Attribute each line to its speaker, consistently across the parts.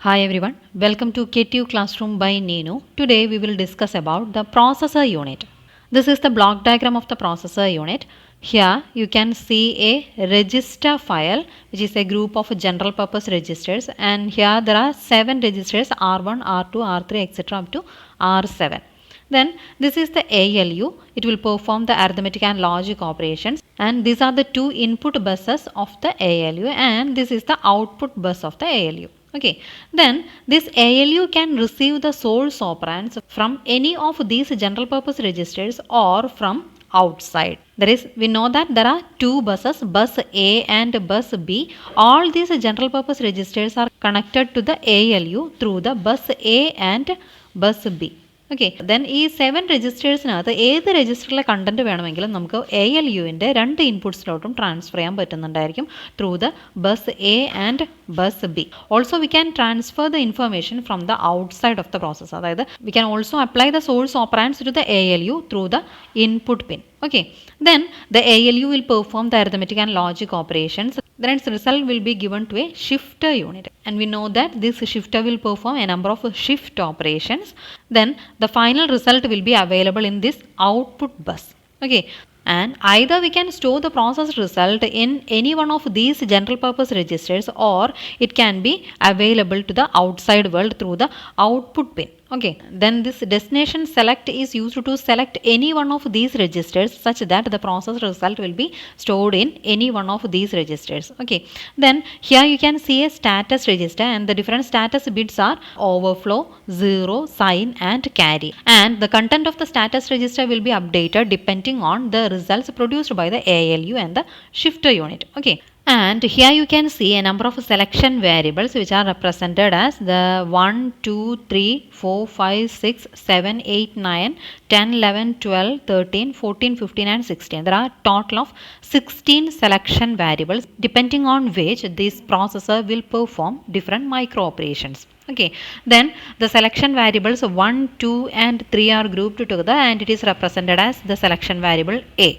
Speaker 1: Hi everyone, welcome to KTU Classroom by Nino. Today we will discuss about the processor unit. This is the block diagram of the processor unit. Here you can see a register file which is a group of general purpose registers, and here there are 7 registers R1, R2, R3 etc. up to R7. Then this is the ALU. It will perform the arithmetic and logic operations, and these are the two input buses of the ALU, and this is the output bus of the ALU. Okay, then this ALU can receive the source operands from any of these general purpose registers or from outside. That is, we know that there are two buses, bus A and bus B. All these general purpose registers are connected to the ALU through the bus A and bus B. Okay then ഈ 7 രജിസ്റ്റേഴ്സിനകത്ത് ഏത് രജിസ്റ്ററിലെ content വേണമെങ്കിലും നമുക്ക് ALUവിൻ്റെ രണ്ട് ഇൻപുട്സിലോട്ടും transfer ചെയ്യാൻ പറ്റുന്നുണ്ടായിരിക്കും through the bus A and bus B. Also we can transfer the information from the outside of the process. അതായത് we can also apply the source operands to the ALU through the input pin. Okay, then the ALU will perform the arithmetic and logic operations. Then its result will be given to a shifter unit, and we know that this shifter will perform a number of shift operations. Then the final result will be available in this output bus. Okay, and either we can store the process result in any one of these general purpose registers, or it can be available to the outside world through the output pin. Okay, then this destination select is used to select any one of these registers such that the process result will be stored in any one of these registers. Okay, then here you can see a status register, and the different status bits are overflow, zero, sign and carry, and the content of the status register will be updated depending on the results produced by the ALU and the shifter unit. Okay, and here you can see a number of selection variables which are represented as the 1, 2, 3, 4, 5, 6, 7, 8, 9, 10, 11, 12, 13, 14, 15 and 16. There are total of 16 selection variables depending on which this processor will perform different micro operations. Okay, then the selection variables 1, 2 and 3 are grouped together, and it is represented as the selection variable A,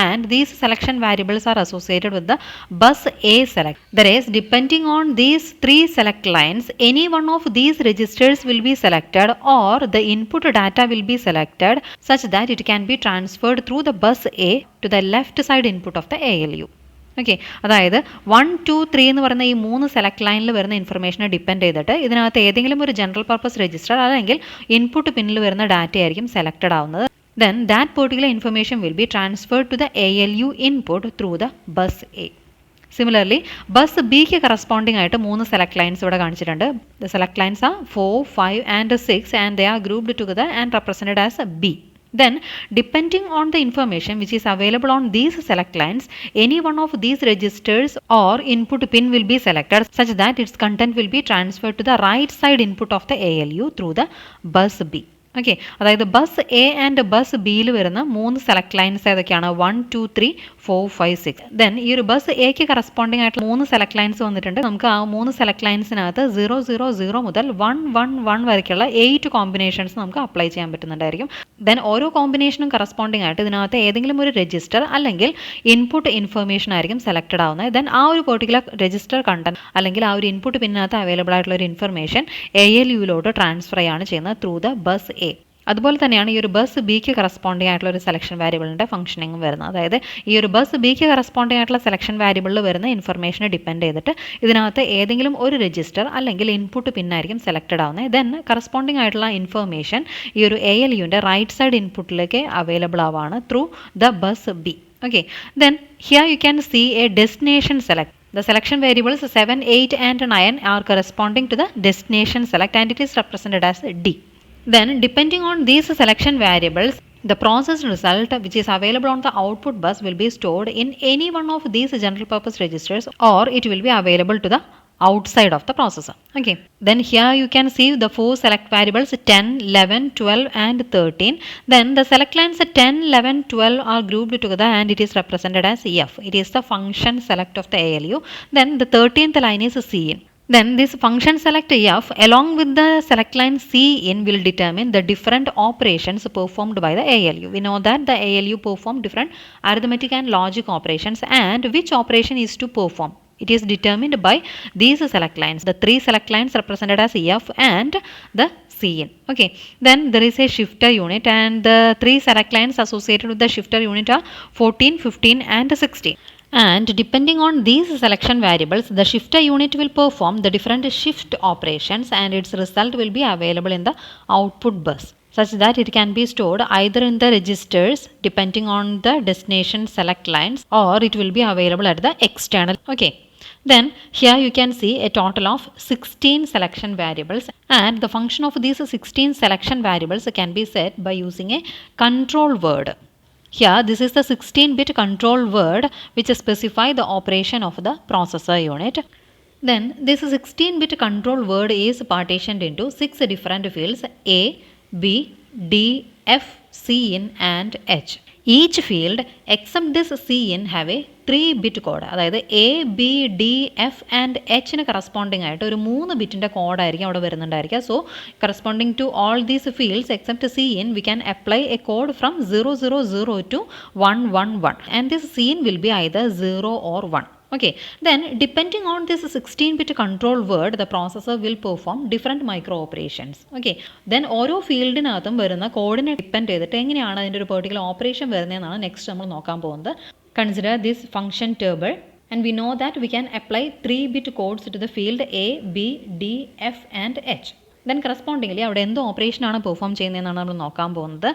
Speaker 1: and these selection variables are associated with the bus A select. That is, depending on these 3 select lines, any one of these registers will be selected, or the input data will be selected such that it can be transferred through the bus A to the left side input of the ALU. Okay, അതായത് 1, 2, 3 എന്ന് പറയുന്ന ഈ 3 select ലൈനിൽ വരുന്ന ഇൻഫർമേഷനെ depend ചെയ്തിട്ട് ഇതിനകത്ത് ഏതെങ്കിലും ഒരു ജനറൽ പർപ്പസ് രജിസ്റ്റർ അല്ലെങ്കിൽ ഇൻപുട്ട് പിന്നിൽ വരുന്ന ഡാറ്റ ആയിരിക്കും സെലക്റ്റഡ് ആവുന്നത്. Then that particular information will be transferred to the ALU input through the bus A. Similarly bus ബിക്ക് കറസ്പോണ്ടിങ് ആയിട്ട് 3 സെലക്ട് ലൈൻസ് ഇവിടെ കാണിച്ചിട്ടുണ്ട്. The select lines are 4, 5 and 6, and they are grouped together and represented as B. Then, depending on the information which is available on these select lines, any one of these registers or input pin will be selected such that its content will be transferred to the right side input of the ALU through the bus B. Okay, അതായത് bus A and bus ബിയിൽ വരുന്ന 3 select lines ഏതൊക്കെയാണ്? 1, 2, 3, 4, 5, 6. Then ഈ ഒരു bus എക്ക് corresponding ആയിട്ട് 3 select lines വന്നിട്ടുണ്ട്. നമുക്ക് ആ 3 സെലക്ട് ലൈൻസിനകത്ത് 0, 0, 0 മുതൽ 1, 1, 1 വരയ്ക്കുള്ള 8 കോമ്പിനേഷൻസ് നമുക്ക് അപ്ലൈ ചെയ്യാൻ പറ്റുന്നുണ്ടായിരിക്കും. ദെൻ ഓരോ കോമ്പിനേഷനും കറസ്പോണ്ടിങ് ആയിട്ട് ഇതിനകത്ത് ഏതെങ്കിലും ഒരു രജിസ്റ്റർ അല്ലെങ്കിൽ ഇൻപുട്ട് ഇൻഫർമേഷൻ ആയിരിക്കും സെലക്റ്റഡ് ആവുന്നത്. ദെൻ ആ ഒരു പെർട്ടിക്കുലർ രജിസ്റ്റർ കണ്ടന്റ് അല്ലെങ്കിൽ ആ ഒരു ഇൻപുട്ട് പിന്നകത്ത് അവൈലബിൾ ആയിട്ടുള്ള ഒരു ഇൻഫർമേഷൻ ALUവിലോട്ട് ട്രാൻസ്ഫർ ആണ് ചെയ്യുന്നത് ത്രൂ ദ ബസ് എ. അതുപോലെ തന്നെയാണ് ഈ ഒരു ബസ് ബിക്ക് കറസ്പോണ്ടിങ് ആയിട്ടുള്ള ഒരു സെലക്ഷൻ വാരിയബിളിൻ്റെ ഫംഗ്ഷനിങ് വരുന്നത്. അതായത് ഈ ഒരു ബസ് ബിക്ക് കറസ്പോണ്ടിങ് ആയിട്ടുള്ള സെലക്ഷൻ വാരിയബിളിൽ വരുന്ന ഇൻഫർമേഷനെ ഡിപ്പെൻഡ് ചെയ്തിട്ട് ഇതിനകത്ത് ഏതെങ്കിലും ഒരു രജിസ്റ്റർ അല്ലെങ്കിൽ ഇൻപുട്ട് പിന്നായിരിക്കും സെലക്റ്റഡ് ആവുന്നത്. ദെൻ കറസ്പോണ്ടിങ് ആയിട്ടുള്ള ഇൻഫർമേഷൻ ഈ ഒരു ALUവിൻ്റെ റൈറ്റ് സൈഡ് ഇൻപുട്ടിലേക്ക് അവൈലബിൾ ആവാണ് through the bus B. Okay, then here you can see a destination select. The selection variables 7, 8 and 9 are corresponding to the destination select, and it is represented as D. Then depending on these selection variables, the process result which is available on the output bus will be stored in any one of these general purpose registers, or it will be available to the outside of the processor. Okay, then here you can see the 4 select variables 10, 11, 12 and 13. Then the select lines 10, 11, 12 are grouped together, and it is represented as F. It is the function select of the ALU. Then the 13th line is Cin. Then this function select F along with the select line Cin will determine the different operations performed by the ALU. We know that the ALU perform different arithmetic and logic operations, and which operation is to perform. It is determined by these select lines. The three select lines represented as F and the Cin. Okay, then there is a shifter unit, and the three select lines associated with the shifter unit are 14, 15 and 16. And depending on these selection variables, the shifter unit will perform the different shift operations, and its result will be available in the output bus, such that it can be stored either in the registers depending on the destination select lines, or it will be available at the external. Okay. Then here you can see a total of 16 selection variables, and the function of these 16 selection variables can be set by using a control word. Here this is the 16-bit control word which specify the operation of the processor unit. Then this 16-bit control word is partitioned into 6 different fields: A, B, D, F, Cin and H. Each field except this Cin have a 3-bit code. അതായത് A B D F and എച്ചിന് corresponding ആയിട്ട് ഒരു 3 ബിറ്റിൻ്റെ കോഡായിരിക്കും അവിടെ വരുന്നുണ്ടായിരിക്കുക. So corresponding to all these fields except Cin we can apply a code from 000 to 111, and this Cin will be either 0 or 1. Okay, then depending on this 16-bit control word, the processor will perform different micro operations. Okay, then ഓരോ ഫീൽഡിനകത്തും വരുന്ന കോഡിനെ depend ചെയ്തിട്ട് എങ്ങനെയാണ് അതിൻ്റെ ഒരു particular operation വരുന്നതെന്നാണ് next നമ്മൾ നോക്കാൻ പോകുന്നത്. Consider this function table, and we know that we can apply 3-bit codes to the field A, B, D, F and H. Then correspondingly അവിടെ എന്ത് ഓപ്പറേഷനാണ് പെർഫോം ചെയ്യുന്നതെന്നാണ് നമ്മൾ നോക്കാൻ പോകുന്നത്.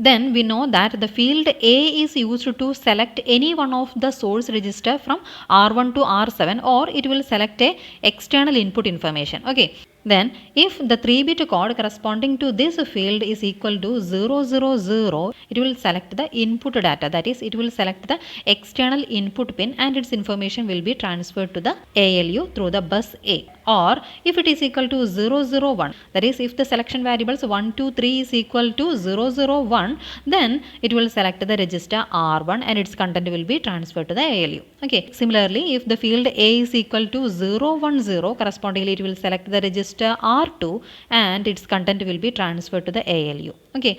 Speaker 1: Then we know that the field A is used to select any one of the source register from R1 to R7, or it will select a external input information. Okay. Then if the 3-bit code corresponding to this field is equal to 000, it will select the input data, that is it will select the external input pin, and its information will be transferred to the ALU through the bus A. Or if it is equal to 001, that is if the selection variables 1, 2, 3 is equal to 001, then it will select the register R1 and its content will be transferred to the ALU. Okay, similarly if the field A is equal to 010, correspondingly it will select the register R2 and its content will be transferred to the ALU. Okay,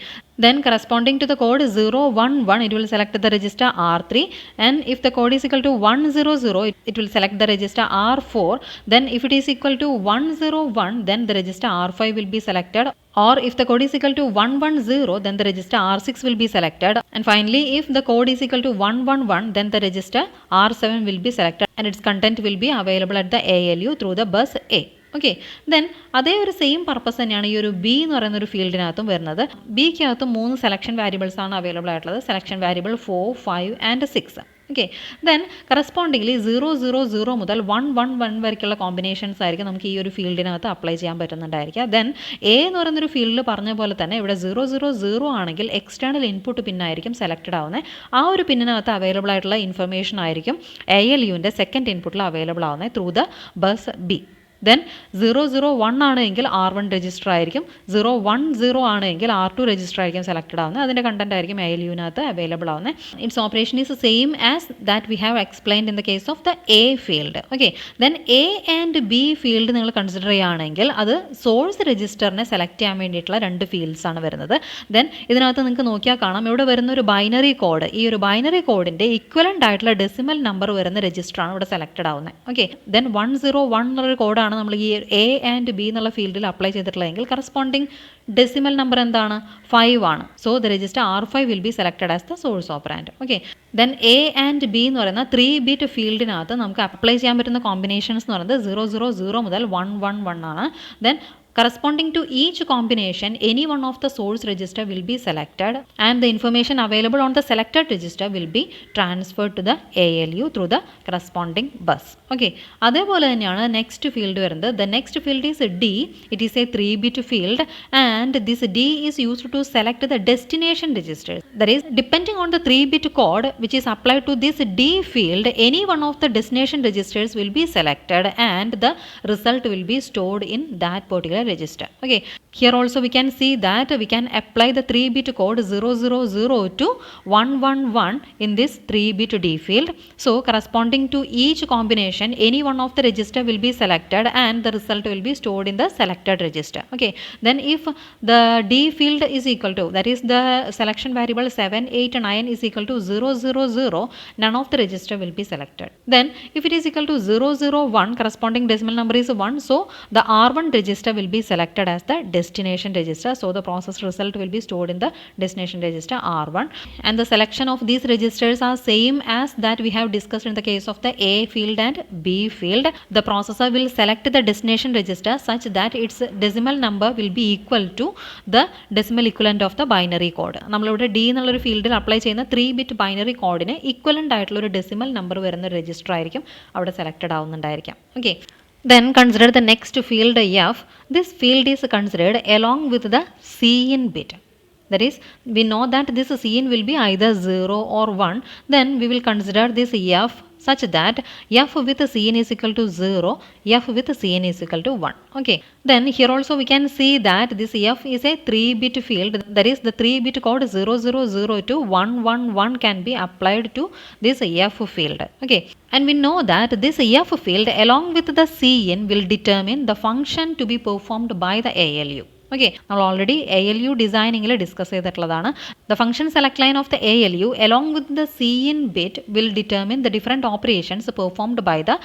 Speaker 1: then corresponding to the code 011, it will select the register R3, and if the code is equal to 100, it will select the register R4. Then if it is equal to 101, then the register R5 will be selected, or if the code is equal to 110, then the register R6 will be selected, and finally if the code is equal to 111, then the register R7 will be selected, and its content will be available at the ALU through the bus A. Okay, then അതേ ഒരു same purpose തന്നെയാണ് ഈ ഒരു B എന്ന് പറയുന്ന ഒരു ഫീൽഡിനകത്തും വരുന്നത്. ബിക്കകത്തും 3 selection variables ആണ് അവൈലബിൾ ആയിട്ടുള്ളത്. Selection variable 4, 5 and 6. Okay, then correspondingly 000 മുതൽ 111 വരെയുള്ള കോമ്പിനേഷൻസ് ആയിരിക്കും നമുക്ക് ഈ ഒരു ഫീൽഡിനകത്ത് അപ്ലൈ ചെയ്യാൻ പറ്റുന്നുണ്ടായിരിക്കുക. ദെൻ എ എന്ന് പറയുന്നൊരു ഫീൽഡിൽ പറഞ്ഞ പോലെ തന്നെ ഇവിടെ 000 ആണെങ്കിൽ എക്സ്റ്റേണൽ ഇൻപുട്ട് പിന്നായിരിക്കും സെലക്റ്റഡ് ആവുന്നത്. ആ ഒരു പിന്നിനകത്ത് അവൈലബിൾ ആയിട്ടുള്ള ഇൻഫർമേഷൻ ആയിരിക്കും ALUവിൻ്റെ സെക്കൻഡ് ഇൻപുട്ടിൽ അവൈലബിൾ ആവുന്നത് through the bus B. Then 001 ആണെങ്കിൽ R1 രജിസ്റ്റർ ആയിരിക്കും, 010 ആണെങ്കിൽ R2 രജിസ്റ്റർ ആയിരിക്കും സെലക്റ്റഡ് ആവുന്നത്. അതിൻ്റെ കണ്ടന്റ് ആയിരിക്കും ALUവിനകത്ത് അവൈലബിൾ ആവുന്നത്. It's operation is same as that we have explained in the case of the A field. Okay, then A and B field നിങ്ങൾ consider ചെയ്യുകയാണെങ്കിൽ അത് സോഴ്സ് രജിസ്റ്ററിനെ സെലക്ട് ചെയ്യാൻ വേണ്ടിയിട്ടുള്ള 2 ഫീൽഡ്സ് ആണ് വരുന്നത്. ദെൻ ഇതിനകത്ത് നിങ്ങൾക്ക് നോക്കിയാൽ കാണാം ഇവിടെ വരുന്ന ഒരു ബൈനറി കോഡ്, ഈ ഒരു ബൈനറി കോഡിൻ്റെ ഇക്വലൻ്റ് ആയിട്ടുള്ള ഡെസിമൽ നമ്പർ വരുന്ന രജിസ്റ്ററാണ് ഇവിടെ സെലക്റ്റഡ് ആവുന്നത്. ഓക്കെ, ദെൻ 101 എന്നുള്ളൊരു കോഡാണ് നമ്മൾ ഈ എ ആൻഡ് ബി എന്നുള്ള ഫീൽഡിൽ അപ്ലൈ ചെയ്തിട്ടുള്ളതെങ്കിൽ കറസ്പോണ്ടിങ് ഡെസിമൽ നമ്പർ എന്താണ്? 5 ആണ്. So the register R5 will be selected as the source operand. Okay, then A and B എന്ന് പറയുന്ന 3-bit ഫീൽഡിനകത്ത് നമുക്ക് അപ്ലൈ ചെയ്യാൻ പറ്റുന്ന കോമ്പിനേഷൻസ് എന്ന് പറയുന്നത് 000 മുതൽ 111 ആണ്. Then corresponding to each combination, any one of the source register will be selected, and the information available on the selected register will be transferred to the ALU through the corresponding bus. Okay, അതേപോലെ തന്നെയാണ് next field വരുന്നത്. The next field is D. It is a 3-bit field, and this D is used to select the destination registers. That is, depending on the 3-bit code which is applied to this D field, any one of the destination registers will be selected, and the result will be stored in that particular register. Okay, Here also we can see that we can apply the 3-bit code 000 to 111 in this 3-bit D field. So corresponding to each combination, any one of the register will be selected and the result will be stored in the selected register. Okay. Then if the D field is equal to, that is the selection variable 789 is equal to 000, none of the register will be selected. Then if it is equal to 001, corresponding decimal number is 1, so the R1 register will be selected as the destination register. So the process result will be stored in the destination register R1, and the selection of these registers are same as that we have discussed in the case of the A field and B field. The processor will select the destination register such that its decimal number will be equal to the decimal equivalent of the binary code. നമ്മളിവിടെ D എന്നുള്ളൊരു ഫീൽഡിൽ apply ചെയ്യുന്ന 3-bit binary കോഡിന് equivalent ആയിട്ടുള്ള ഒരു decimal number വരുന്ന register ആയിരിക്കും അവിടെ സെലക്റ്റഡ് ആവുന്നുണ്ടായിരിക്കാം. Okay. Then consider the next field F. This field is considered along with the Cin bit. That is, we know that this Cin will be either 0 or 1. Then we will consider this F such that F with Cin is equal to 0, F with Cin is equal to 1. Okay. Then here also we can see that this F is a 3-bit field. That is, the 3-bit code 000 to 111 can be applied to this F field. Okay. And we know that this F field along with the Cin will determine the function to be performed by the ALU. Okay, നമ്മൾ already ALU ഡിസൈനിങ്ങിൽ discuss ചെയ്തിട്ടുള്ളതാണ്. The function select line of the ALU along with the Cin bit will determine the different operations performed by the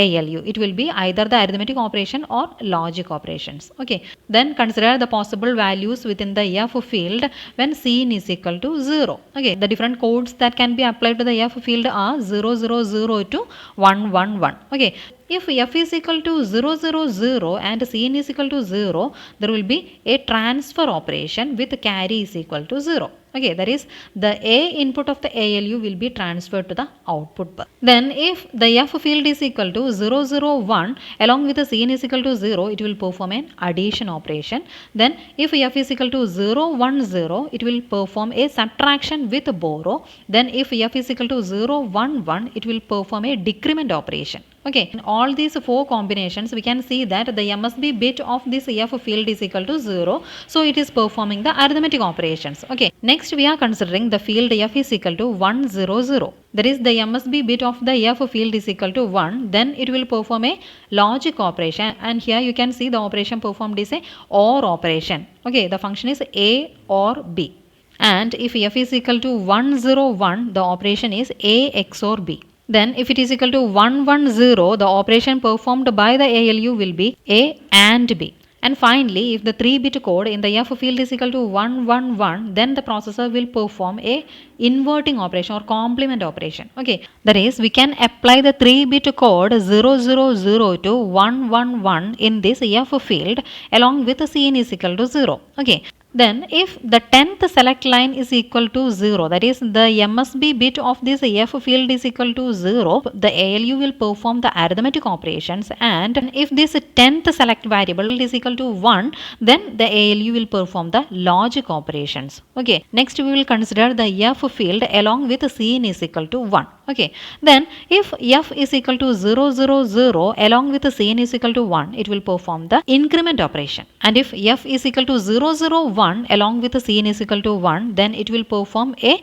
Speaker 1: ALU. It will be either the arithmetic operation or logic operations. Okay, then consider the possible values within the F field when Cin is equal to 0. Okay, the different codes that can be applied to the F field are 000 to 111. Okay. If F is equal to 000 and Cin is equal to 0, there will be a transfer operation with carry is equal to 0. Okay, that is, the A input of the ALU will be transferred to the output bus. Then if the F field is equal to 001 along with the Cin is equal to 0, it will perform an addition operation. Then if F is equal to 010, it will perform a subtraction with borrow. Then if F is equal to 011, it will perform a decrement operation. Okay, in all these 4 combinations we can see that the MSB bit of this F field is equal to 0, so it is performing the arithmetic operations. Okay, next we are considering the field F is equal to 100. That is, the MSB bit of the F field is equal to 1, then it will perform a logic operation, and here you can see the operation performed is a OR operation. Okay, the function is A or B, and if F is equal to 101, the operation is A XOR B. Then if it is equal to 110, the operation performed by the ALU will be A and B. And finally, if the 3-bit code in the F field is equal to 111, then the processor will perform a inverting operation or complement operation. Okay, that is, we can apply the 3-bit code 000 to 111 in this F field along with the Cin is equal to 0. Okay. Then if the 10th select line is equal to 0, that is, the MSB bit of this F field is equal to 0, the ALU will perform the arithmetic operations, and if this 10th select variable is equal to 1, then the ALU will perform the logic operations. Okay, next we will consider the F field along with Cin is equal to 1. Okay, then if F is equal to 000 along with Cin is equal to 1, it will perform the increment operation, and if F is equal to 001 along with Cin is equal to 1, then it will perform a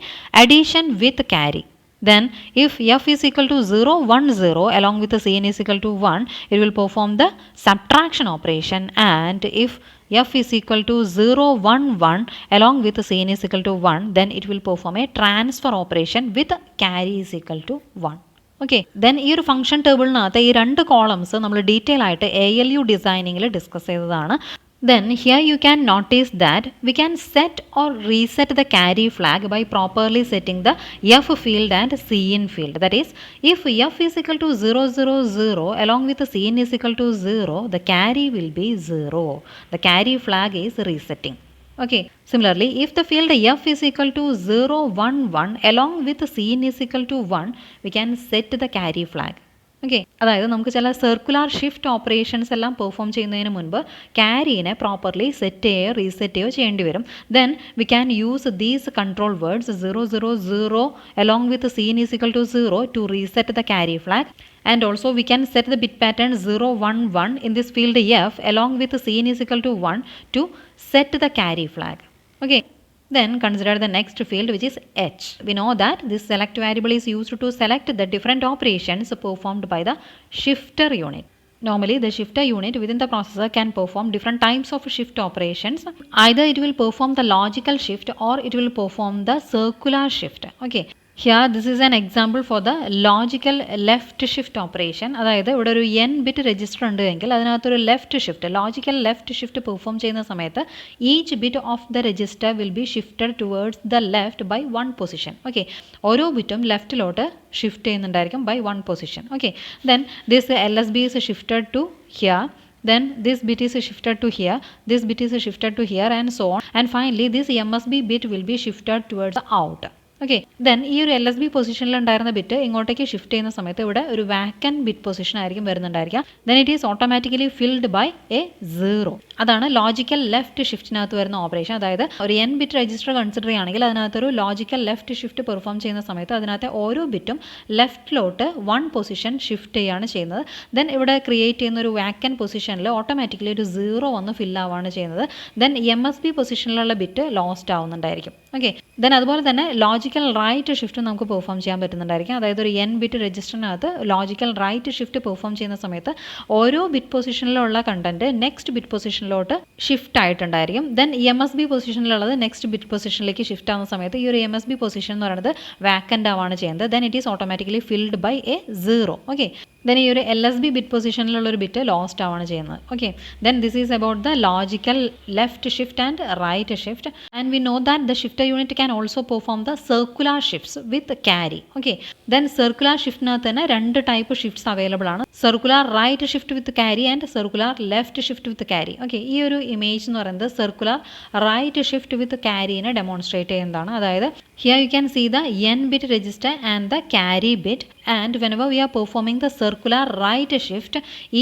Speaker 1: addition with carry. Then if F is equal to 010 along with Cin is equal to 1, it will perform the subtraction operation, and if F is equal to 011 along with Cin is equal to 1, then it will perform a transfer operation with carry is equal to 1. Okay, then ഈ ഒരു function ടേബിളിനകത്ത് ഈ 2 columns നമ്മൾ detail ആയിട്ട് ALU ഡിസൈനിങ്ങിൽ discuss ചെയ്തതാണ്. Then here you can notice that we can set or reset the carry flag by properly setting the F field and Cin field. That is, if F is equal to 000 along with the Cin is equal to 0, the carry will be 0. The carry flag is resetting. Okay, similarly, if the field F is equal to 011 along with the Cin is equal to 1, we can set the carry flag. Okay, അതായത് നമുക്ക് ചില circular shift operations എല്ലാം perform ചെയ്യുന്നതിന് മുൻപ് ക്യാരീനെ properly set ചെയ്യുകയോ reset ചെയ്യുകയോ ചെയ്യേണ്ടി വരും. Then we can use these control words 000 along with Cin is equal to 0 to reset the carry flag, and also we can set the bit pattern 0 1 1 in this field F along with Cn is equal to 1 to set the carry flag. Okay, then consider the next field, which is H. We know that this select variable is used to select the different operations performed by the shifter unit. Normally, the shifter unit within the processor can perform different types of shift operations. Either it will perform the logical shift or it will perform the circular shift. Okay. Here this is an example for the logical left shift operation. അതായത് ഇവിടെ ഒരു n bit register ഉണ്ട് എങ്കിൽ അതിനകത്തൊരു left shift logical left shift perform ചെയ്യുന്ന സമയത്ത് each bit of the register will be shifted towards the left by 1 position. Okay, ഓരോ ബിറ്റും ലെഫ്റ്റിലോട്ട് ഷിഫ്റ്റ് ചെയ്യുന്നുണ്ടായിരിക്കും by 1 position. Okay, then this LSB is shifted to here. Then this bit is shifted to here, this bit is shifted to here, and so on. And finally this MSB bit will be shifted towards the out. Okay, then ഈ ഒരു LSB പൊസിഷനിൽ ഉണ്ടായിരുന്ന bit ഇങ്ങോട്ടേക്ക് shift ചെയ്യുന്ന സമയത്ത് ഇവിടെ ഒരു വാക്കൻ bit position ആയിരിക്കും വരുന്നുണ്ടായിരിക്കുക. Then it is automatically filled by a 0. അതാണ് ലോജിക്കൽ ലെഫ്റ്റ് ഷിഫ്റ്റിനകത്ത് വരുന്ന ഓപ്പറേഷൻ. അതായത് ഒരു n ബിറ്റ് രജിസ്റ്റർ കൺസിഡർ ചെയ്യുകയാണെങ്കിൽ അതിനകത്തൊരു ലോജിക്കൽ ലെഫ്റ്റ് ഷിഫ്റ്റ് പെർഫോം ചെയ്യുന്ന സമയത്ത് അതിനകത്തെ ഓരോ ബിറ്റും ലെഫ്റ്റിലോട്ട് 1 പൊസിഷൻ ഷിഫ്റ്റ് ചെയ്യുകയാണ് ചെയ്യുന്നത്. ദെൻ ഇവിടെ ക്രിയേറ്റ് ചെയ്യുന്ന ഒരു വാക്കൻ പൊസിഷനിൽ ഓട്ടോമാറ്റിക്കലി ഒരു 0 വന്ന് ഫിൽ ആവുകയാണ് ചെയ്യുന്നത്. ദെൻ MSB പൊസിഷനിലുള്ള ബിറ്റ് ലോസ്റ്റ് ആവുന്നുണ്ടായിരിക്കും. ഓക്കെ, ദെൻ അതുപോലെ തന്നെ ലോജിക്കൽ റൈറ്റ് ഷിഫ്റ്റ് നമുക്ക് പെർഫോം ചെയ്യാൻ പറ്റുന്നുണ്ടായിരിക്കും. അതായത് ഒരു n ബിറ്റ് രജിസ്റ്ററിനകത്ത് ലോജിക്കൽ റൈറ്റ് ഷിഫ്റ്റ് പെർഫോം ചെയ്യുന്ന സമയത്ത് ഓരോ ബിറ്റ് പൊസിഷനിലുള്ള കണ്ടന്റ് നെക്സ്റ്റ് ബിറ്റ് പൊസിഷനിലോട്ട് ഷിഫ്റ്റ് ആയിട്ടുണ്ടായിരിക്കും. ദെൻ MSB പൊസിഷനിലുള്ളത് നെക്സ്റ്റ് ബിറ്റ് പൊസിഷനിലേക്ക് ഷിഫ്റ്റ് ആവുന്ന സമയത്ത് ഈ ഒരു MSB പൊസിഷൻ എന്ന് പറയുന്നത് വാക്കൻ്റ് ആവാണ് ചെയ്യുന്നത്. Then it is automatically filled by a 0. Okay, then ഈ ഒരു LSB ബിറ്റ് പൊസിഷനിലുള്ള ഒരു ബിറ്റ് ലോസ്റ്റ് ആവാണ് ചെയ്യുന്നത്. Okay, then this is about the logical left shift and right shift. And we know that the shifter unit can also perform the circular shifts with carry. Okay, then circular ഷിഫ്റ്റിനകത്ത് തന്നെ 2 type shifts available ആണ്. Circular right shift with carry and circular left shift with carry. Okay, ഈ ഒരു image എന്ന് പറയുന്നത് circular right shift with ക്യാരിനെ demonstrate ചെയ്യുന്നതാണ്. അതായത് here you can see the n bit register and the carry bit, and whenever we are performing the circular right shift,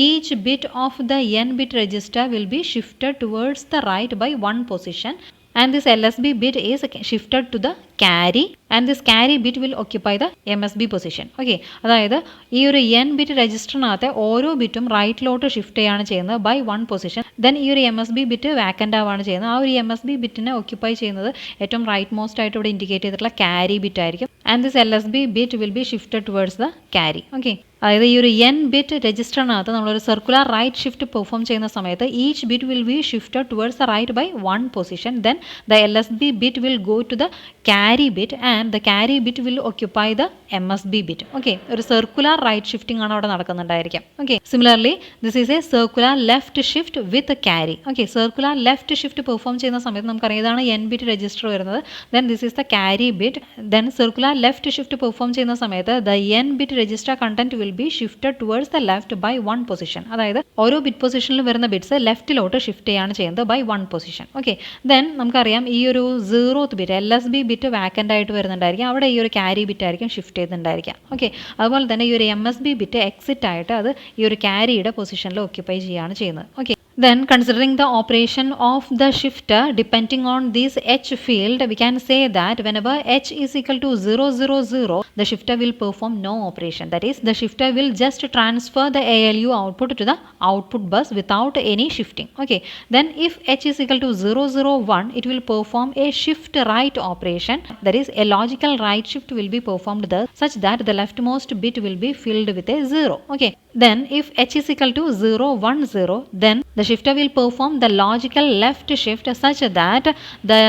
Speaker 1: each bit of the n bit register will be shifted towards the right by 1 position, and this LSB bit is shifted to the carry, and this carry bit will occupy the MSB position. Okay, അതായത് ഈ ഒരു n bit രജിസ്റ്ററിനകത്തെ ഓരോ ബിറ്റും റൈറ്റിലോട്ട് shift ചെയ്യാണ് ചെയ്യുന്നത് by 1 position. Then ഈ ഒരു MSB bit vacant ആവാണ് ചെയ്യുന്നത്. ആ ഒരു MSB ബിറ്റിനെ ഓക്യുപ്പൈ ചെയ്യുന്നത് ഏറ്റവും റൈറ്റ് മോസ്റ്റ് ആയിട്ട് ഇവിടെ ഇൻഡിക്കേറ്റ് ചെയ്തിട്ടുള്ള ക്യാരി ബിറ്റ് ആയിരിക്കും. And this LSB bit will be shifted towards the carry. Okay, അതായത് ഈ ഒരു n ബിറ്റ് രജിസ്റ്ററിനകത്ത് നമ്മളൊരു സർക്കുലർ റൈറ്റ് ഷിഫ്റ്റ് പെർഫോം ചെയ്യുന്ന സമയത്ത് each bit will be shifted towards the right by 1 position. Then the LSB bit will go to the carry bit and the carry bit will occupy the MSB bit. Okay, ഒരു circular right shifting ആണ് അവിടെ നടക്കുന്നുണ്ടായിരിക്കാം. Okay, similarly this is a circular left shift with carry. Okay, circular left shift perform ചെയ്യുന്ന സമയത്ത് നമുക്കറിയാം ഇതാണ് n bit register വരുന്നത്. Then this is the carry bit. Then circular left shift perform ചെയ്യുന്ന സമയത്ത് the n bit register content will be shifted towards the left by 1 position. അതായത് ഓരോ bit പൊസിഷനിൽ വരുന്ന ബിറ്റ്സ് ലെഫ്റ്റിലോട്ട് ഷിഫ്റ്റ് ചെയ്യാണ് ചെയ്യുന്നത് ബൈ 1 പൊസിഷൻ. ഓക്കെ, ദെൻ നമുക്കറിയാം ഈ ഒരു 0th bit LSB bit vacant ആയിട്ട് വരുന്നുണ്ടായിരിക്കും. അവിടെ ഈ ഒരു ക്യാരി ബിറ്റ് ആയിരിക്കും ഷിഫ്റ്റ് ചെയ്തിട്ടുണ്ടായിരിക്കാം. ഓക്കെ, അതുപോലെ തന്നെ ഈ ഒരു MSB ബിറ്റ് എക്സിറ്റ് ആയിട്ട് അത് ഈ ഒരു ക്യാരിയുടെ പൊസിഷനിൽ ഓക്യുപ്പൈ ചെയ്യുകയാണ് ചെയ്യുന്നത്. Okay, then considering the operation of the shifter depending on this H field, we can say that whenever H is equal to 0 0 0, the shifter will perform no operation. That is, the shifter will just transfer the ALU output to the output bus without any shifting. Okay, then if H is equal to 0 0 1, it will perform a shift right operation. That is, a logical right shift will be performed thus such that the leftmost bit will be filled with a 0. Okay, then if H is equal to 0 1 0, then the shifter will perform the logical left shift such that the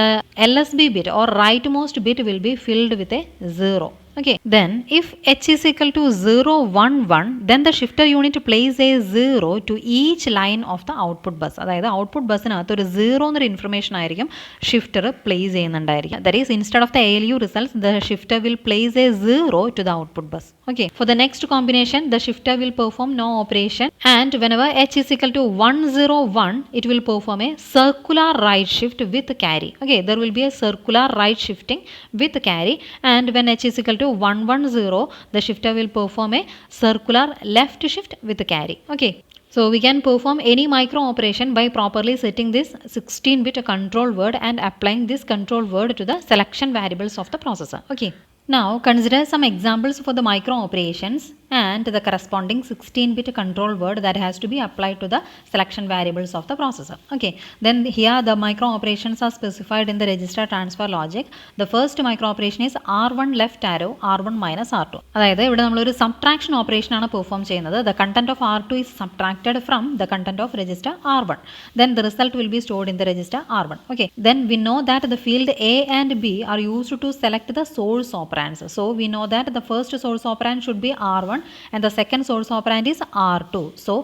Speaker 1: LSB bit or rightmost bit will be filled with a 0. Okay, then if H is equal to 0 1 1, then the shifter unit plays a 0 to each line of the output bus. അതായത് output ബസ്സിനകത്ത് ഒരു 0 എന്നൊരു information ആയിരിക്കും shifter place ചെയ്യുന്നുണ്ടായിരിക്കും. That is instead of the ALU results, the shifter will place a 0 to the output bus. Okay, for the next combination, the shifter will perform no operation, and whenever H is equal to 1 0 1, it will perform a circular right shift with carry. Okay, there will be a circular right shifting with carry, and when H is equal to 1 1 0, the shifter will perform a circular left shift with carry. Okay, so we can perform any micro operation by properly setting this 16-bit control word and applying this control word to the selection variables of the processor. Okay, now consider some examples for the micro operations, and the corresponding 16-bit control word that has to be applied to the selection variables of the processor. Okay, then here the micro operations are specified in the register transfer logic. The first micro operation is R1 left arrow R1 minus R2. അതായത് ഇവിടെ നമ്മളൊരു subtraction operation ആണ് perform ചെയ്യുന്നത്. The content of R2 is subtracted from the content of register R1. Then the result will be stored in the register R1. Okay, then we know that the field A and B are used to select the source operands. So we know that the first source operand should be R1 and the second source operand is R2. So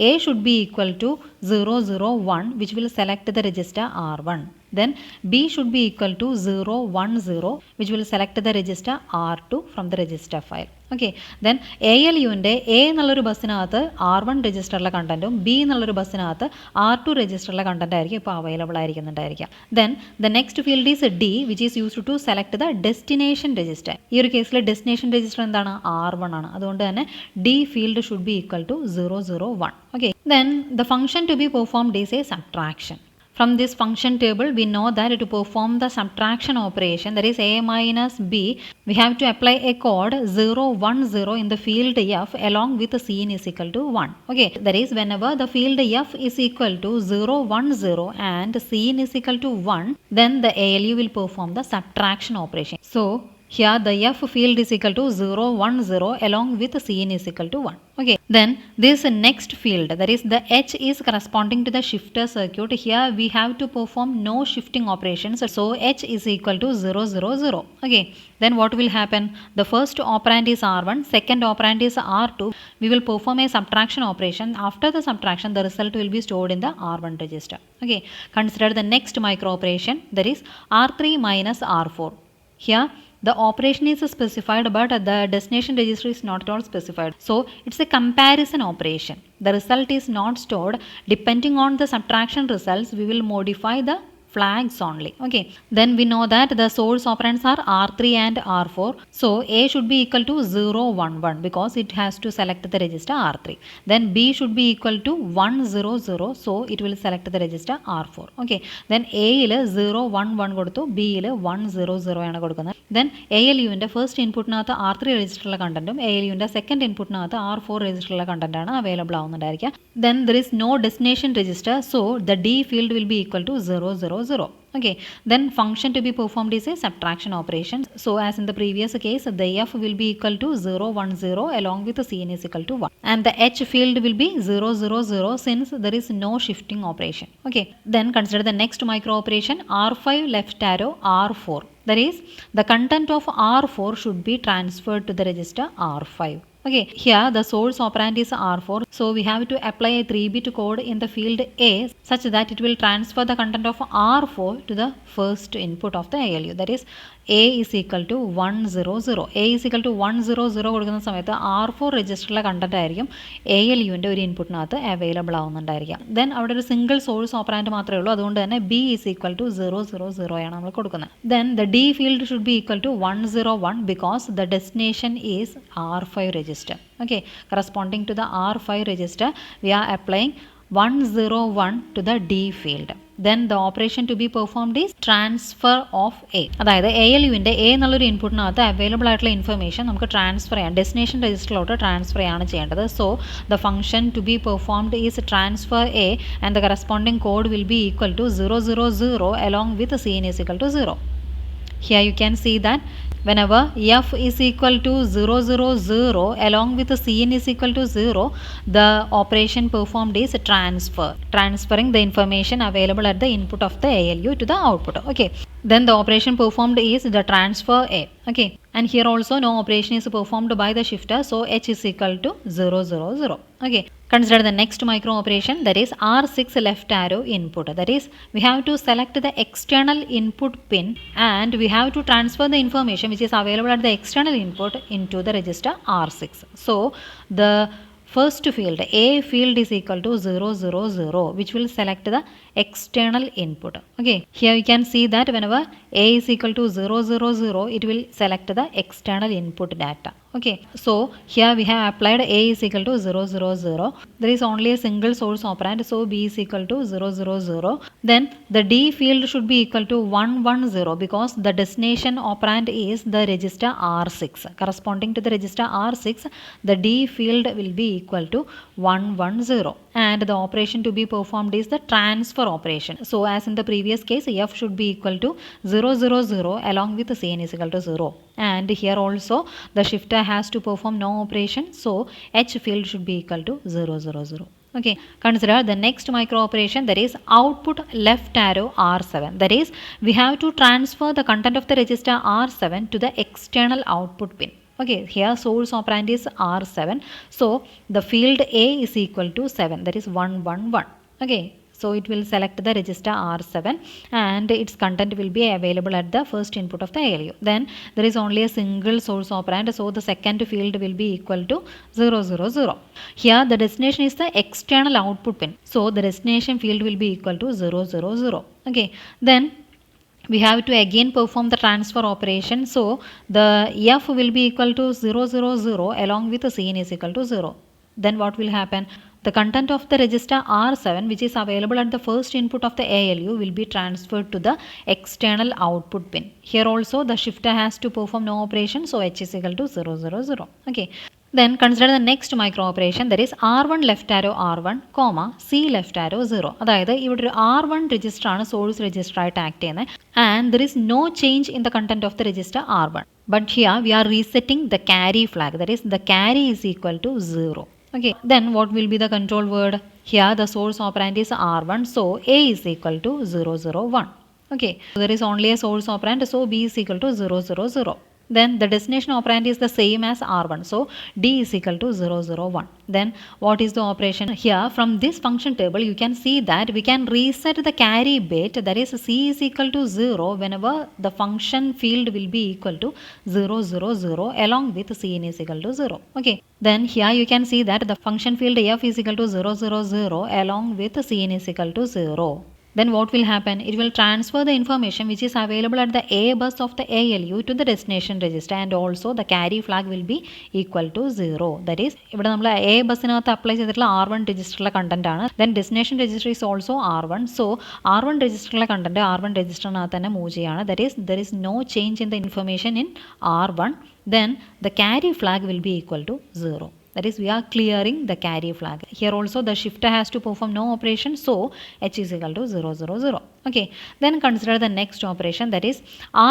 Speaker 1: A should be equal to 0 0 1, which will select the register R1. Then B should be equal to 0 1 0, which will select the register R2 from the register file. Okay, then ALUവിൻ്റെ A എന്നുള്ളൊരു ബസ്സിനകത്ത് R1 രജിസ്റ്ററിലെ കണ്ടൻറ്റും B എന്നുള്ളൊരു ബസ്സിനകത്ത് R2 രജിസ്റ്ററിലെ content ആയിരിക്കും ഇപ്പോൾ available ആയിരിക്കുന്നുണ്ടായിരിക്കാം. Then the next field is D, which is used to select the destination register. ഈ ഒരു കേസിൽ destination register എന്താണ്? R1 ആണ്. അതുകൊണ്ട് തന്നെ D field should be equal to 0 0 1. Okay, then the function to be performed is a subtraction. From this function table, we know that to perform the subtraction operation, that is A minus B, we have to apply a code 0 1 0 in the field F along with Cin is equal to 1. Okay, that is whenever the field F is equal to 0 1 0 and Cin is equal to 1, then the ALU will perform the subtraction operation. So here the F field is equal to 0 1 0 along with Cin is equal to 1. Okay, then this next field, that is the H, is corresponding to the shifter circuit. Here we have to perform no shifting operations, so H is equal to 0 0 0. Okay, then what will happen? The first operand is R1, second operand is R2. We will perform a subtraction operation. After the subtraction, the result will be stored in the R1 register. Okay, consider the next micro operation, that is R3 minus R4. Here the operation is specified but the destination register is not at all specified. So it's a comparison operation. The result is not stored. Depending on the subtraction results, we will modify the flags only. Okay, then we know that the source operands are R3 and R4. So A should be equal to 0 1 1 because it has to select the register R3. Then B should be equal to 1 0 0, so it will select the register R4. Okay, then A il 0 1 1 കൊടുത്തു, B il 1 0 0 ആണ് കൊടുക്കുന്നത്. Then ALUവിൻ്റെ first ഇൻപുട്ടിനകത്ത് R3 രജിസ്റ്ററിലെ കണ്ടന്റും ALUവിൻ്റെ second ഇൻപുട്ടിനകത്ത് R4 രജിസ്റ്ററിലെ കണ്ടന്റാണ് അവൈലബിൾ ആവുന്നുണ്ടായിരിക്കുക. Then there is no destination register, so the D field will be equal to 0 0 0. Okay, then function to be performed is a subtraction operation. So as in the previous case, the F will be equal to 0 1 0 along with the Cin is equal to 1, and the H field will be 0 0 0 since there is no shifting operation. Okay, then consider the next micro operation, R5 left arrow R4. That is, the content of R4 should be transferred to the register R5. Okay, here the source operand is R4, so we have to apply a 3-bit code in the field A such that it will transfer the content of R4 to the first input of the ALU. That is, A is equal to 1 0 0. A is equal to 1 0 0 കൊടുക്കുന്ന സമയത്ത് R4 രജിസ്റ്ററിലെ content ആയിരിക്കും ALUവിൻ്റെ ഒരു ഇൻപുട്ടിനകത്ത് available ആവുന്നുണ്ടായിരിക്കുക. Then അവിടെ ഒരു single source operand മാത്രമേ ഉള്ളൂ, അതുകൊണ്ട് തന്നെ B is equal to 0 0 0 ആണ് നമ്മൾ കൊടുക്കുന്നത്. Then the D field should be equal to 1 0 1 because the destination is R5 register. Okay, corresponding to the R5 register, we are applying 1 0 1 to the D field. Then the operation to be performed is transfer of A. അതായത് ALUവിൻ്റെ A എന്നുള്ളൊരു ഇൻപുട്ടിനകത്ത് available ആയിട്ടുള്ള information നമുക്ക് transfer ചെയ്യാം, destination രജിസ്റ്ററിലോട്ട് transfer ചെയ്യാണ് ചെയ്യേണ്ടത്. So the function to be performed is transfer A and the corresponding code will be equal to 0 0 0 along with Cin is equal to 0. Here you can see that whenever F is equal to 0 0 0 along with Cin is equal to 0, the operation performed is transfer, transferring the information available at the input of the ALU to the output. Okay, then the operation performed is the transfer A. Okay, and here also no operation is performed by the shifter, so H is equal to 0 0 0. Okay, consider the next micro operation, that is R6 left arrow input. That is, we have to select the external input pin and we have to transfer the information which is available at the external input into the register R6. So the first field, A field, is equal to 0 0 0, which will select the external input. Okay, here you can see that whenever A is equal to 0 0 0, it will select the external input data. Okay, so here we have applied A is equal to 0, 0, 0. There is only a single source operand, so B is equal to 0, 0, 0. Then the D field should be equal to 1, 1, 0 because the destination operand is the register R6. Corresponding to the register R6, the D field will be equal to 1, 1, 0. And the operation to be performed is the transfer operation. So as in the previous case, F should be equal to 0, 0, 0 along with Cn is equal to 0. And here also the shifter has to perform no operation, so H field should be equal to 0, 0, 0. Okay, consider the next micro operation, that is output left arrow R7. That is, we have to transfer the content of the register R7 to the external output pin. Okay, here source operand is R7, so the field A is equal to 7, that is 1, 1, 1. Okay, so it will select the register R7 and its content will be available at the first input of the ALU. Then there is only a single source operand, so the second field will be equal to 0, 0, 0. Here the destination is the external output pin, so the destination field will be equal to 0, 0, 0. Okay, then we have to again perform the transfer operation, so the F will be equal to 0, 0, 0 along with Cn is equal to 0. Then what will happen? The content of the register R7 which is available at the first input of the ALU will be transferred to the external output pin. Here also the shifter has to perform no operation, so H is equal to 0, 0, 0. Okay. Then consider the next micro operation, that is R1 left arrow R1, comma C left arrow 0. അതായത് ഇവിടെ ഒരു R1 register ആണ് source register ആയിട്ട് act ചെയ്യുന്നത്, and there is no change in the content of the register R1. But here we are resetting the carry flag, that is the carry is equal to 0. Okay, then what will be the control word? Here the source operand is R1, so A is equal to 0, 0, 1. Okay, so there is only a source operand, so B is equal to 0, 0, 0. Then the destination operand is the same as R1, so D is equal to 0, 0, 1. Then what is the operation? Here from this function table you can see that we can reset the carry bit, that is C is equal to 0 whenever the function field will be equal to 0, 0, 0 along with Cn is equal to 0. Okay, then here you can see that the function field F is equal to 0, 0, 0 along with Cn is equal to 0. Then what will happen? It will transfer the information which is available at the A bus of the ALU to the destination register, and also the carry flag will be equal to 0. That is, ഇവിടെ നമ്മൾ A ബസ്സിനകത്ത് apply ചെയ്തിട്ടുള്ള R1 രജിസ്റ്ററിലെ content ആണ്. Then destination register is also R1. So R1 രജിസ്റ്ററിലെ content R1 രജിസ്റ്ററിനകത്ത് തന്നെ move ചെയ്യാണ്. That is, there is no change in the information in R1. Then the carry flag will be equal to 0. That is, we are clearing the carry flag. Here also the shifter has to perform no operation, so H is equal to 0, 0, 0. Okay, then consider the next operation, that is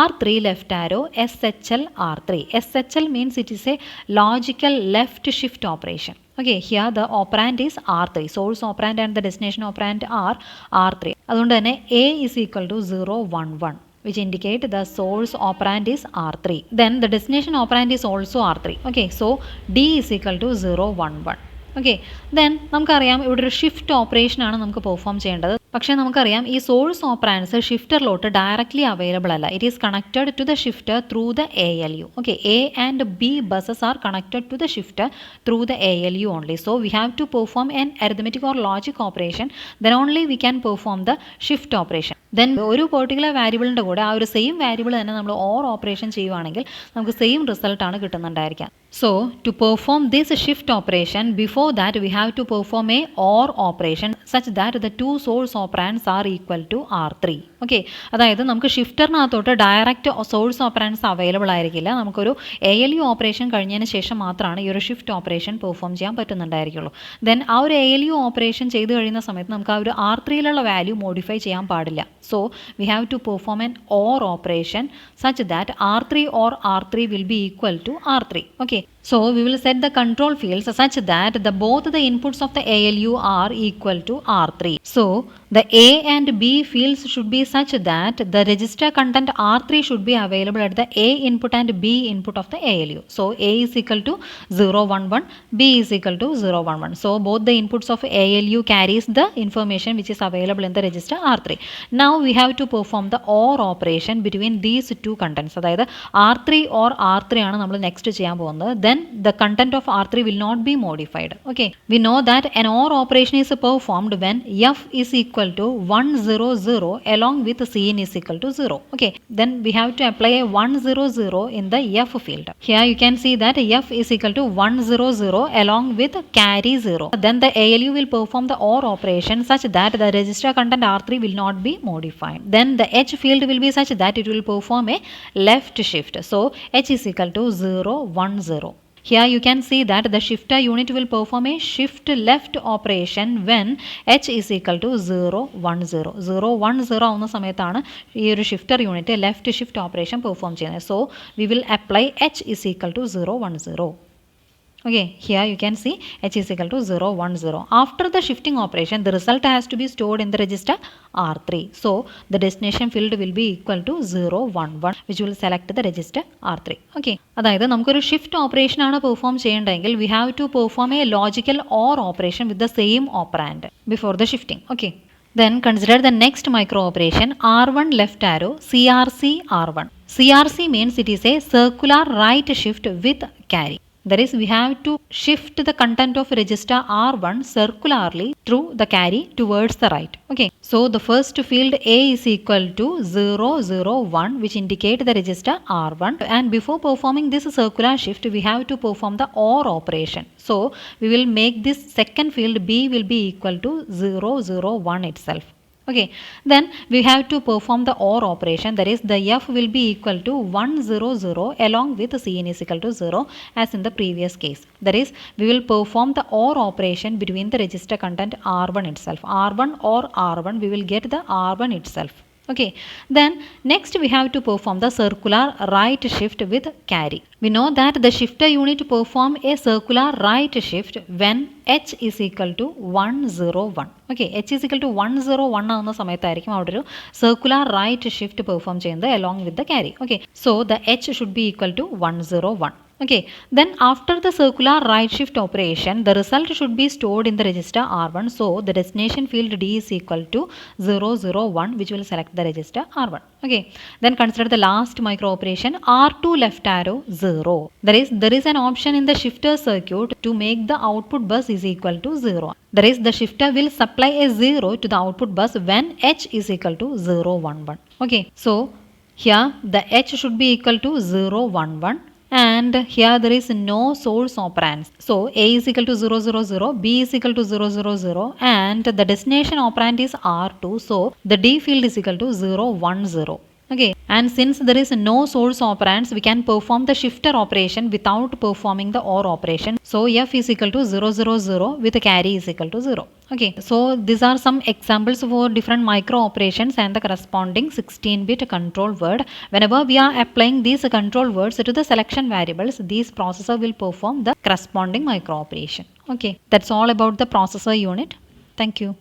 Speaker 1: R3 left arrow SHL R3. SHL means it is a logical left shift operation. Okay, here the operand is R3. Source operand and the destination operand are R3. അതുകൊണ്ട് തന്നെ A is equal to 0, 1, 1. Which indicate the source operand is R3. Then the destination operand is also R3. Okay, so D is equal to 0, 1, 1. Okay, then നമുക്കറിയാം ഇവിടെ ഒരു shift operation ആണ് നമുക്ക് perform ചെയ്യേണ്ടത്. പക്ഷേ നമുക്കറിയാം ഈ സോഴ്സ് ഓപ്പറാൻഡ്സ് ഷിഫ്റ്ററിലോട്ട് ഡയറക്റ്റ്ലി അവൈലബിൾ അല്ല. It is connected to the shifter through the ALU. Okay, A and B buses are connected to the shifter through the ALU only. So we have to perform an arithmetic or logic operation. Then only we can perform the shift operation. Then ഒരു particular വാരിയബിളിൻ്റെ കൂടെ ആ ഒരു same variable തന്നെ നമ്മൾ or operation ചെയ്യുവാണെങ്കിൽ നമുക്ക് same റിസൾട്ടാണ് കിട്ടുന്നുണ്ടായിരിക്കാം. So to perform this shift operation, before that we have to perform a OR operation such that the two source operands are equal to R3. Okay, അതായത് നമുക്ക് ഷിഫ്റ്ററിനകത്തോട്ട് direct source ഓപ്പറാൻഡ്സ് available ആയിരിക്കില്ല. നമുക്കൊരു ALU operation കഴിഞ്ഞതിന് ശേഷം മാത്രമാണ് ഈ ഒരു shift operation perform ചെയ്യാൻ പറ്റുന്നുണ്ടായിരിക്കുള്ളൂ. ദെൻ ആ ഒരു ALU ഓപ്പറേഷൻ ചെയ്ത് കഴിയുന്ന സമയത്ത് നമുക്ക് ആ ഒരു R3യിലുള്ള വാല്യൂ മോഡിഫൈ ചെയ്യാൻ പാടില്ല. So we have to perform an OR operation such that R3 or R3 will be equal to R3. Okay, so we will set the control fields such that both the inputs of the ALU are equal to R3. So the A and B fields should be such that the register content R3 should be available at the A input and B input of the ALU. So A is equal to 0, 1, 1, B is equal to 0, 1, 1. So both the inputs of ALU carries the information which is available in the register R3. Now we have to perform the OR operation between these two contents. അതായത് R3 or R3 ആണ് നമ്മൾ next ചെയ്യാൻ പോകുന്നത്. Then then the content of R3 will not be modified. Okay, we know that an OR operation is performed when F is equal to 100 along with Cin is equal to 0. Okay, then we have to apply a 100 in the F field. Here you can see that F is equal to 100 along with carry 0. Then the ALU will perform the OR operation such that the register content R3 will not be modified. Then the H field will be such that it will perform a left shift. So H is equal to 0, 1, 0. Here you can see that the shifter unit will perform a shift left operation when H is equal to 0, 1, 0. 0, 1, 0 ആവുന്ന സമയത്താണ് ഈ ഒരു shifter unit left shift operation perform ചെയ്യുന്നത്. So we will apply H is equal to 0, 1, 0. Okay, here you can see H is equal to 0, 1, 0. After the shifting operation, the result has to be stored in the register R3. So, the destination field will be equal to 0, 1, 1, which will select the register R3. Okay, അതായത് നമുക്കൊരു shift operation ആണ് perform ചെയ്യേണ്ടതെങ്കിൽ we have to perform a logical OR operation with the same operand before the shifting. Okay. Then consider the next micro operation R1 left arrow CRC R1. CRC means it is a circular right shift with carry. That is, we have to shift the content of register R1 circularly through the carry towards the right. Okay, so the first field A is equal to 0, 0, 1, which indicate the register R1. And before performing this circular shift, we have to perform the OR operation. So we will make this second field B will be equal to 0, 0, 1 itself. Okay, then we have to perform the OR operation, that is the F will be equal to 100 along with Cn is equal to 0 as in the previous case. That is, we will perform the OR operation between the register content R1 itself. R1 or R1, we will get the R1 itself. Okay, then next we have to perform the circular right shift with carry. We know that the shifter unit perform a circular right shift when H is equal to 101. Okay, H is equal to 101 ആവുന്ന സമയത്തായിരിക്കും അവിടെ ഒരു circular right shift perform ചെയ്യുന്നത് along with the carry. Okay, so the H should be equal to 101. Okay, then after the circular right shift operation, the result should be stored in the register R1. So the destination field D is equal to 001, which will select the register R1. Okay, then consider the last micro operation R2 left arrow 0. That is, there is an option in the shifter circuit to make the output bus is equal to 0. That is, the shifter will supply a 0 to the output bus when H is equal to 011. Okay, so here the H should be equal to 011. And here there is no source operands. So A is equal to 000, B is equal to 000, and the destination operand is R2. So the D field is equal to 010. Okay, and since there is no source operands, we can perform the shifter operation without performing the OR operation. So F is equal to 000 with carry is equal to 0. Okay, so these are some examples for different micro operations and the corresponding 16-bit control word. Whenever we are applying these control words to the selection variables, these processor will perform the corresponding micro operation. Okay, that's all about the processor unit. Thank you.